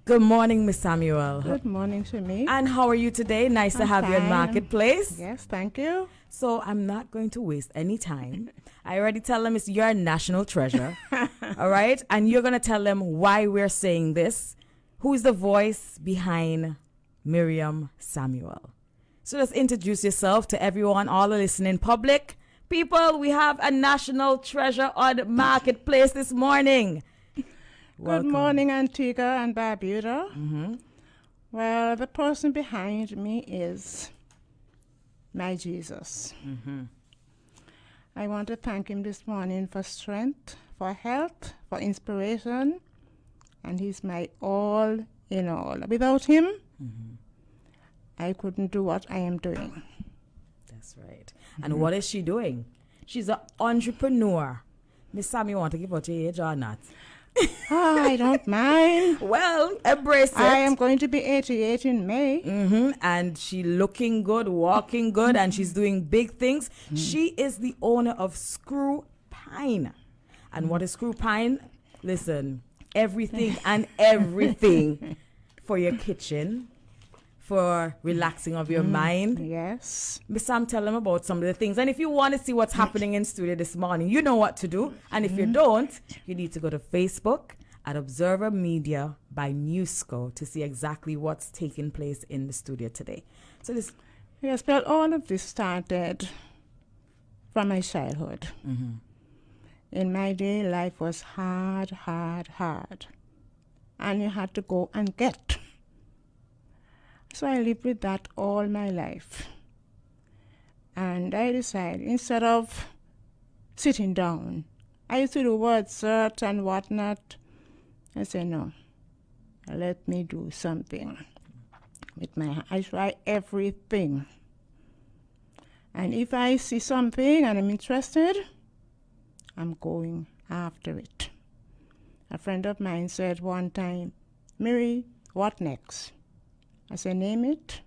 Good morning, Miss Samuel. Good morning to me. And how are you today? Nice to have you in Marketplace. Yes, thank you. So I'm not going to waste any time. I already tell them you're a national treasure. All right? And you're going to tell them why we're saying this. Who is the voice behind Miriam Samuel? So just introduce yourself to everyone, all the listening public. People, we have a national treasure on Marketplace this morning. Good morning, Antigua and Barbuda. Mm-hmm. Well, the person behind me is my Jesus. Mm-hmm. I want to thank him this morning for strength, for health, for inspiration, and he's my all in all. Without him, I couldn't do what I am doing. That's right. And what is she doing? She's an entrepreneur. Miss Sam, you want to give out your age or not? I don't mind. Well, embrace it. I am going to be 88 in May. And she looking good, walking good, and she's doing big things. She is the owner of Screw Pine. And what is Screw Pine? Listen, everything and everything for your kitchen, for relaxing of your mind. Yes. Miss Sam, tell them about some of the things. And if you want to see what's happening in studio this morning, you know what to do. And if you don't, you need to go to Facebook at Observer Media by Newsco to see exactly what's taking place in the studio today. So this... Yes, but all of this started from my childhood. In my day, life was hard. And you had to go and get. So I lived with that all my life. And I decided, instead of sitting down, I used to do word search and whatnot. I said, no, let me do something with my hand. I try everything. And if I see something and I'm interested, I'm going after it. A friend of mine said one time, Miri, what next? I said, name it,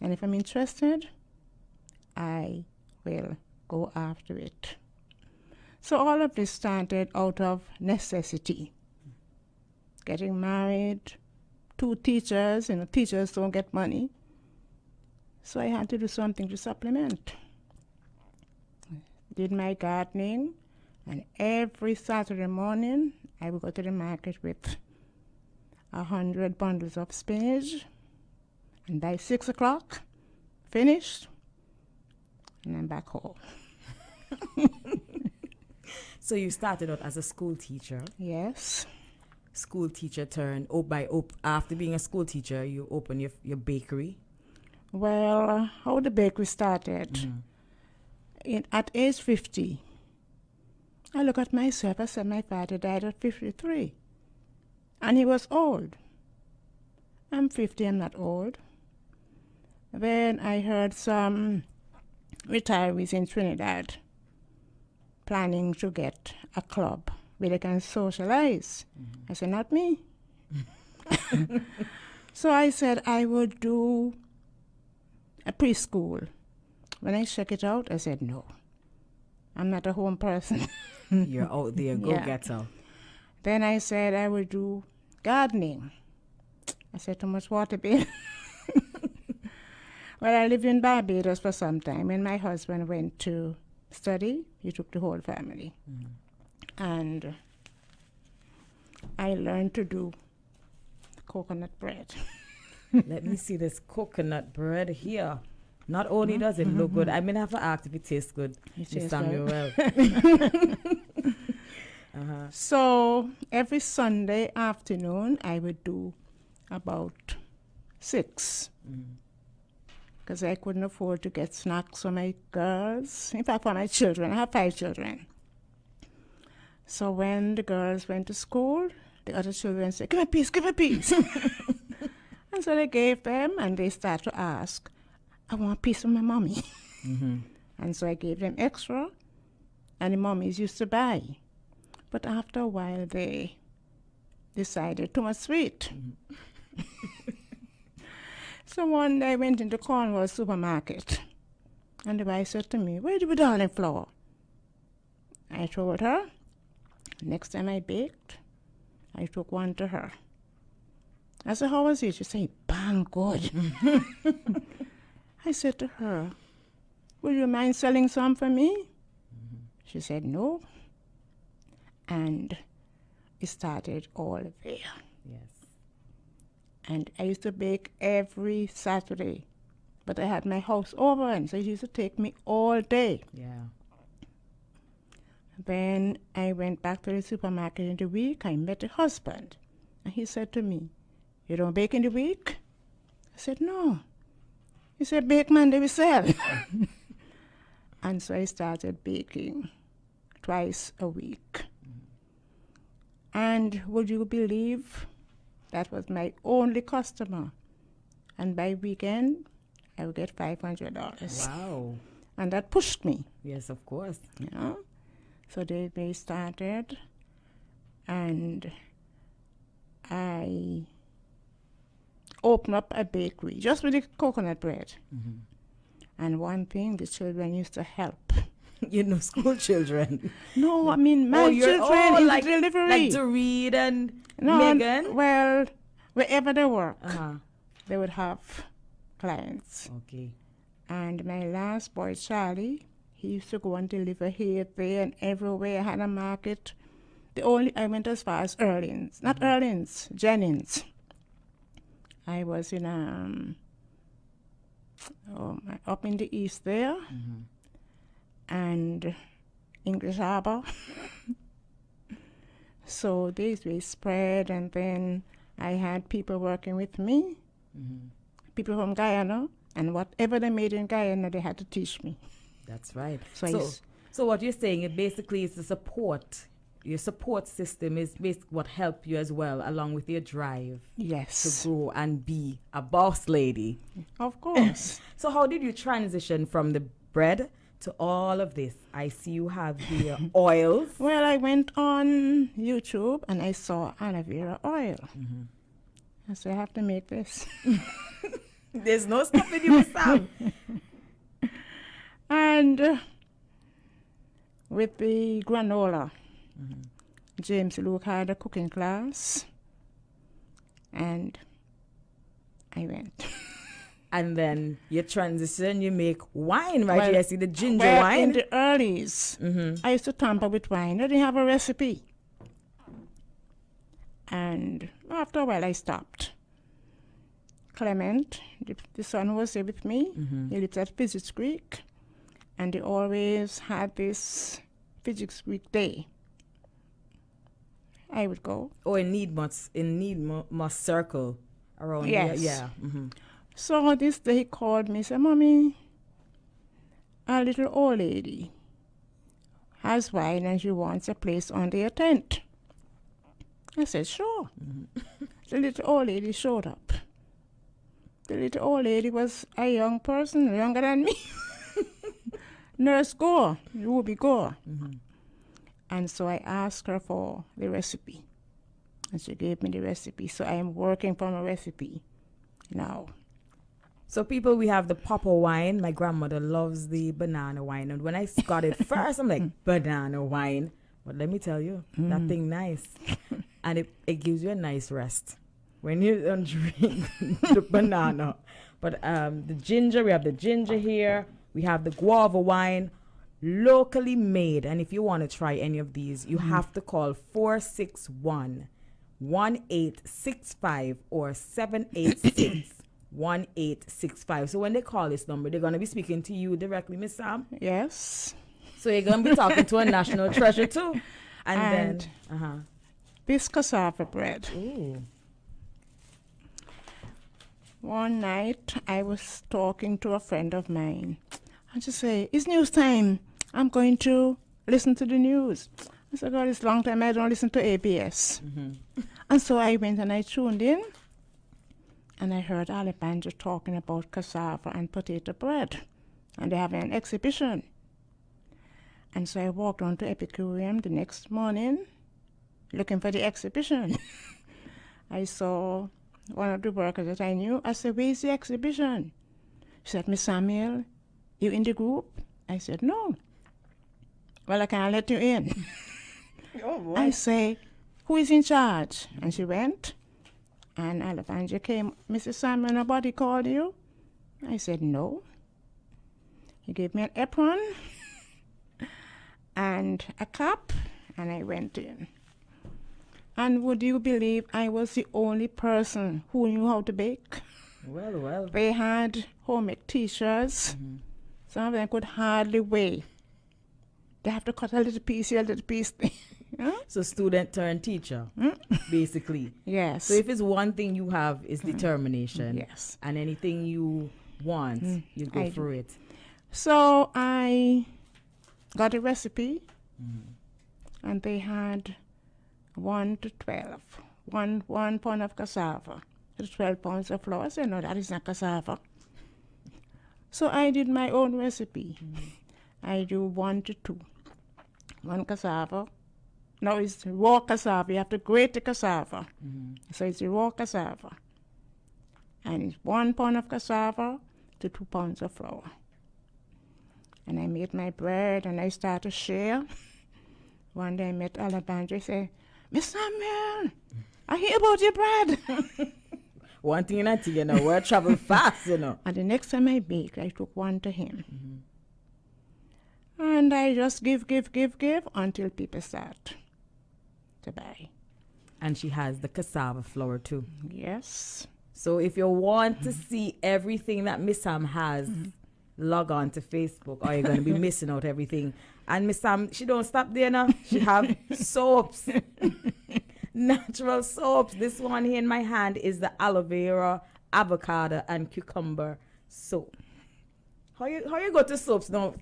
and if I'm interested, I will go after it. So all of this started out of necessity. Getting married, 2 teachers, teachers don't get money. So I had to do something to supplement. Did my gardening, and every Saturday morning, I would go to the market with 100 bundles of spinach. And by 6 o'clock, finished, and I'm back home. So you started out as a school teacher. Yes. School teacher turned, after being a school teacher, you opened your bakery. Well, how the bakery started, at age 50, I look at myself, I said my father died at 53, and he was old. I'm 50, I'm not old. Then I heard some retirees in Trinidad planning to get a club where they can socialize. I said, not me. So I said I would do a preschool. When I checked it out, I said, no, I'm not a home person. You're out there, go-getter. Then I said I would do gardening. I said, too much water bill. Well, I lived in Barbados for some time. When my husband went to study, he took the whole family. And I learned to do coconut bread. Let me see this coconut bread here. Not only does it look good, I mean, I have to ask if it tastes good. Miss Samuel. So every Sunday afternoon, I would do about 6. Because I couldn't afford to get snacks for my girls. In fact, for my children. I have 5 children. So when the girls went to school, the other children said, give me a piece, give me a piece. And so they gave them, and they started to ask, I want a piece from my mommy. And so I gave them extra, and the mommies used to buy. But after a while, they decided too much sweet. So one day I went into Cornwall supermarket, and the wife said to me, where do we darling flour? I told her. Next time I baked, I took one to her. I said, how was it? She said, bang good. I said to her, would you mind selling some for me? She said, no. And it started all there. Yes. And I used to bake every Saturday. But I had my house over, and so it used to take me all day. Yeah. Then I went back to the supermarket in the week. I met a husband. And he said to me, you don't bake in the week? I said, no. He said, bake Monday we sell. And so I started baking twice a week. And would you believe that was my only customer? And by weekend, I would get $500. Wow. And that pushed me. Yes, of course. You know? So they started, and I opened up a bakery just with the coconut bread. Mm-hmm. And one thing, the children used to help. You know, school children. No, I mean my children in like, the delivery. like to read and No, Megan. well, wherever they work, Uh-huh. they would have clients. Okay. And my last boy, Charlie, he used to go and deliver here, there, and everywhere. I had a market. I went as far as Erlins. Not Erlins, Jennings. I was in up in the east there, and English Harbor. So these were spread, and then I had people working with me, people from Guyana, and whatever they made in Guyana, they had to teach me. That's right. So So what you're saying, it basically is the support. Your support system is basically what helped you as well, along with your drive Yes, to grow and be a boss lady. of course. So how did you transition from the bread to all of this? I see you have the oils. Well, I went on YouTube and I saw aloe vera oil. I said, I have to make this. There's no stopping you, Sam. And with the granola, James Luke had a cooking class, and I went. And then you transition, you make wine, right? Well, I see the ginger well, wine. in the earlies, I used to tamper with wine. I didn't have a recipe. And after a while, I stopped. Clement, the son who was there with me, he lived at Physics Creek, and they always had this Physics Creek day. I would go. Oh, in Needmont circle around Yes. here. Yeah. So this day he called me and said, Mommy, a little old lady has wine and she wants a place under your tent. I said, sure. The little old lady showed up. The little old lady was a young person, younger than me. Nurse Gore, Ruby Gore. And so I asked her for the recipe. And she gave me the recipe. So I am working from a recipe now. So people, we have the Papa wine. My grandmother loves the banana wine. And when I got it first, I'm like, banana wine. But let me tell you, that thing nice. And it gives you a nice rest when you don't drink the banana. But the ginger, we have the ginger here. We have the guava wine, locally made. And if you want to try any of these, you have to call 461-1865 or 786-1865. So when they call this number, they're going to be speaking to you directly, Miss Sam. Yes. So you're going to be talking to a national treasure too. And then, this cassava bread. ooh. One night, I was talking to a friend of mine. I just say, it's news time. I'm going to listen to the news. I said, God, it's a long time I don't listen to ABS. And so I went and I tuned in. And I heard Alejandro talking about cassava and potato bread. And they're having an exhibition. And so I walked on to Epicurean the next morning looking for the exhibition. I saw one of the workers that I knew. I said, where's the exhibition? She said, Miss Samuel, you in the group? I said, no. Well, I can't let you in. Oh, boy. I say, who is in charge? And she went, And Alabanja came, Mrs. Simon, nobody called you? I said, no. He gave me an apron and a cap, and I went in. And would you believe I was the only person who knew how to bake? Well. They had homemade t-shirts. Some of them could hardly weigh. They have to cut a little piece here, a little piece there. Huh? So student turned teacher, basically. Yes. So if it's one thing you have is determination. Yes. And anything you want, you go for it. So I got a recipe, and they had 1 to 12. One pound of cassava to 12 pounds of flour. I said, no, that is not cassava. So I did my own recipe. I do 1 to 2. 1 cassava. No, it's raw cassava. You have to grate the cassava. So it's raw cassava. And it's 1 pound of cassava to 2 pounds of flour. And I made my bread and I started to share. One day I met Alabanja. I said, Miss Samuel, I hear about your bread. One thing and you know, we're travel fast, you know. And the next time I baked, I took 1 to him. And I just give until people start to buy. And she has the cassava flour too. Yes. So if you want to see everything that Miss Sam has, log on to Facebook, or you're going to be missing out everything. And Miss Sam, she don't stop there now. She have soaps, natural soaps. This one here in my hand is the aloe vera, avocado, and cucumber soap. How you go to soaps now?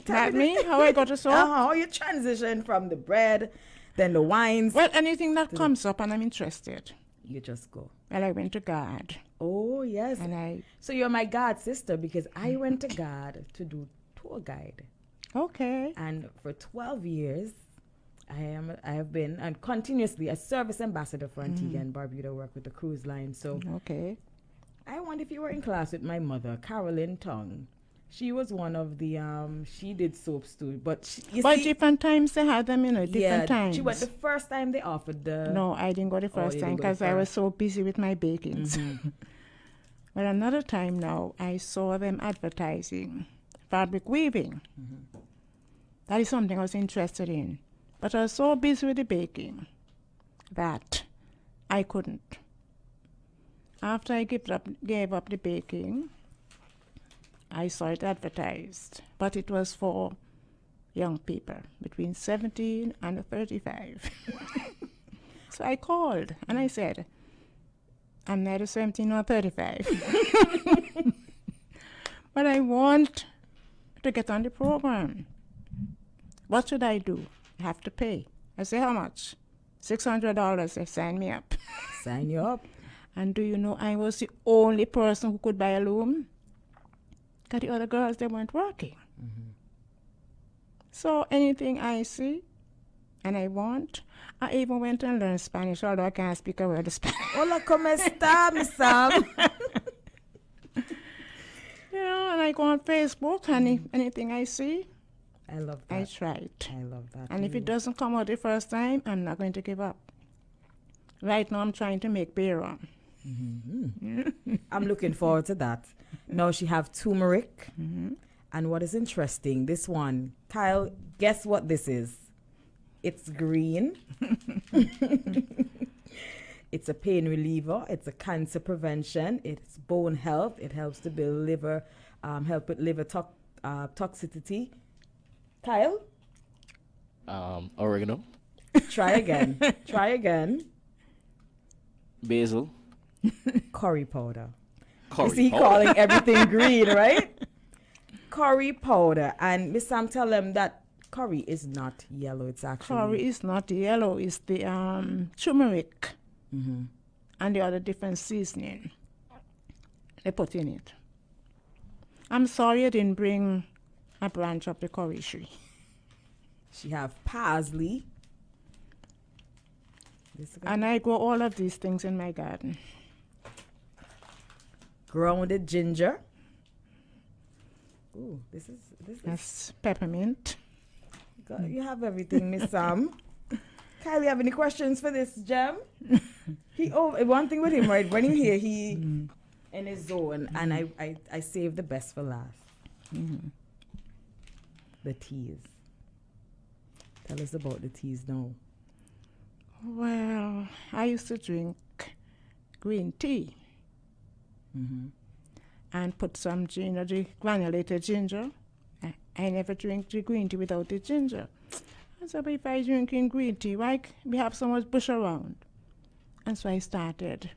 Tell me how I got to soap? How you transition from the bread, then the wines. Well, anything that comes up and I'm interested. You just go. Well, I went to God. Oh, yes. And So you're my God sister, because I went to God to do tour guide. Okay. And for 12 years, I have been and continuously a service ambassador for Antigua and Barbuda, work with the cruise line. So okay. I wonder if you were in class with my mother, Carolyn Tong. She was one of the, she did soaps too. But different times they had them, different times. She went the first time they offered the... No, I didn't go the first time because I was so busy with my bakings. But another time now, I saw them advertising fabric weaving. That is something I was interested in. But I was so busy with the baking that I couldn't. After I gave up the baking, I saw it advertised, but it was for young people between 17 and 35. So I called and I said, I'm neither 17 nor 35. But I want to get on the program. What should I do? I have to pay. I say, how much? $600. They sign me up. Sign you up. And do you know I was the only person who could buy a loom? Because the other girls, they weren't working. So anything I see and I want, I even went and learned Spanish, although I can't speak a word of Spanish. Hola, ¿cómo está, Miss Sam? And I go on Facebook, and anything I see, I love that. I try it. I love that. And if it doesn't come out the first time, I'm not going to give up. Right now, I'm trying to make beer. I'm looking forward to that. Now she have turmeric. And what is interesting, this one, Kyle, guess what this is? It's green. It's a pain reliever. It's a cancer prevention. It's bone health. It helps to build liver, help with liver toxicity. Kyle? Oregano. Try again. Try again. Basil. Curry powder. Curry You see, powder. calling everything green, right? Curry powder. And Miss Sam, tell them that curry is not yellow. It's actually... Curry is not yellow. It's the turmeric and the other different seasoning they put in it. I'm sorry I didn't bring a branch of the curry tree. She have parsley. And I grow all of these things in my garden. Grounded ginger. Ooh, this is That's peppermint. God, you have everything, Miss Sam. Kyle, you have any questions for this gem? One thing with him, right? When you hear he in his zone, and I save the best for last. The teas. Tell us about the teas now. Well, I used to drink green tea and put some ginger, the granulated ginger. I never drink the green tea without the ginger. I said, but if I drinking green tea, why we have so much bush around? And so I started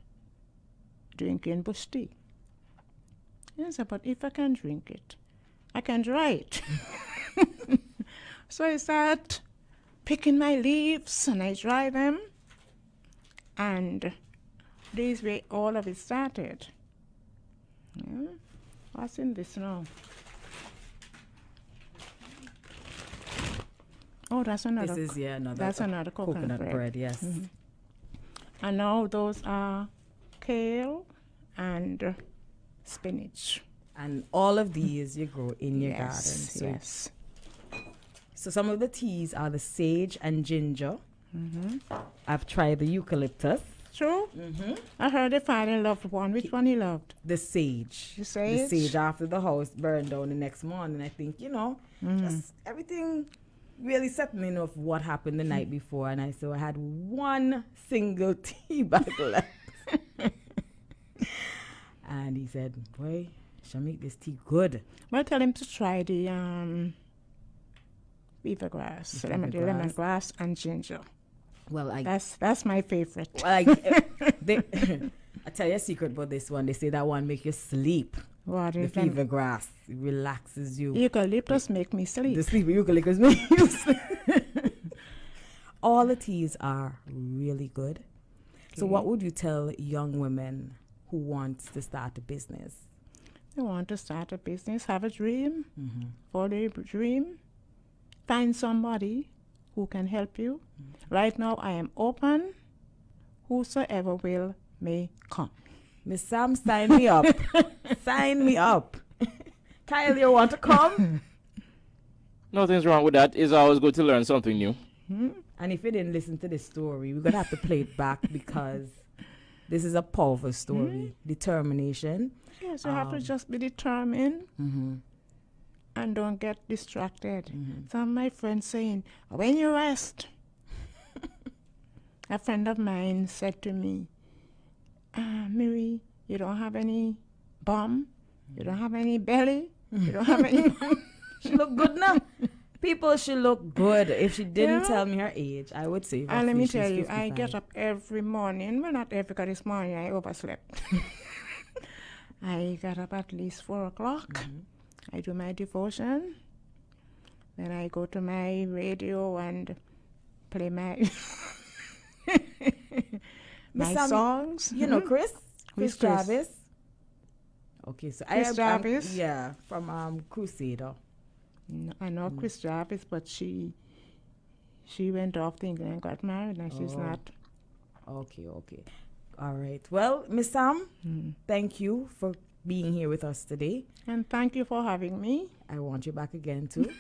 drinking bush tea. And I said, but if I can drink it, I can dry it. So I start picking my leaves and I dry them. And this way all of it started. What's in this now? Oh, that's another. This is another. That's another coconut bread. Yes. And now those are kale and spinach. And all of these you grow in your garden. So, Yes. so some of the teas are the sage and ginger. I've tried the eucalyptus. True? I heard the father loved one. Which one he loved? The sage. The sage? The sage after the house burned down the next morning. I think, just everything really set me of what happened the night before. And I had one single tea bag left. And he said, boy, shall make this tea good. Well, tell him to try the beaver grass, the lemongrass and ginger. Well, That's my favorite. I tell you a secret about this one. They say that one make you sleep. What The is fever grass, it relaxes you. Eucalyptus make me sleep. The sleep eucalyptus make you sleep. All the teas are really good. So what would you tell young women who want to start a business? They want to start a business, have a dream, follow your dream, find somebody who can help you. Right now, I am open. Whosoever will may come. Miss Sam, sign me up. Sign me up. Kyle, you want to come? Nothing's wrong with that. It's always good to learn something new. And if you didn't listen to this story, we're going to have to play it back because this is a powerful story. Determination. Yes, you have to just be determined and don't get distracted. Some of my friends saying, when you rest. A friend of mine said to me, Miri, you don't have any bum, you don't have any belly, you don't have any... She look good now. People should look good. If she didn't tell me her age, I would say. And let me tell you, 55. I get up every morning. Well, not every, because this morning I overslept. I got up at least 4 o'clock. I do my devotion. Then I go to my radio and play my my songs. You know Chris? Who's Chris Chris? Jarvis. Okay, so Chris Jarvis? from Crusader. No, I know Chris Jarvis, but she went off to England and got married, and she's not. Okay. All right. Well, Miss Sam, thank you for being here with us today. And thank you for having me. I want you back again too.